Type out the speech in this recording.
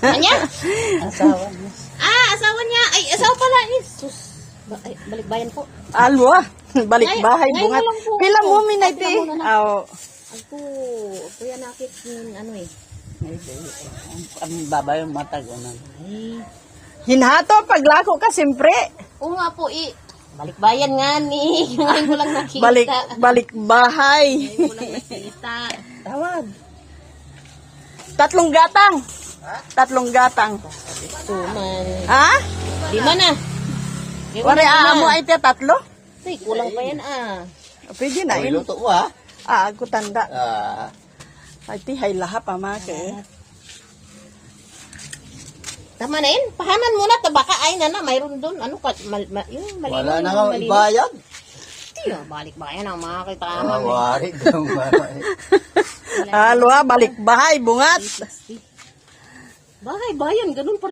Kanya? Asawa niya. Asawa niya. Ay, asawa pala. Sus. Balikbayan po. Alwa. Balik bahay Ngayon bungat. lang po. Pila mo minay ti? Pila mo na. Aw. Ako, kuya nakit ano eh. Ang baba yung mata ko na. Ay. Hinhato paglako ka siyempre. Oo nga po balikbayan nga ni. Ngayon ko lang nakita. Balik bahay. Ngayon ko lang nakita. Tawag. Tatlong gatang. Tatlong gatang. Tuman. Ha? Di man na. Wari aamo ay te tatlo? Ay, kulang pa yan Pwede na. Luto mo ha? Ako tanda. Ay ti hay laha pa make. Tama na yun. Pahanan muna. Baka ay na mayroon doon. Ano ka? Yung malinaw. Wala na nga ibayad. Balikbayan ang mga kita. Wari daw ba? Alwa, balik bahay bungat. Bahay, bayan. Ganun pa.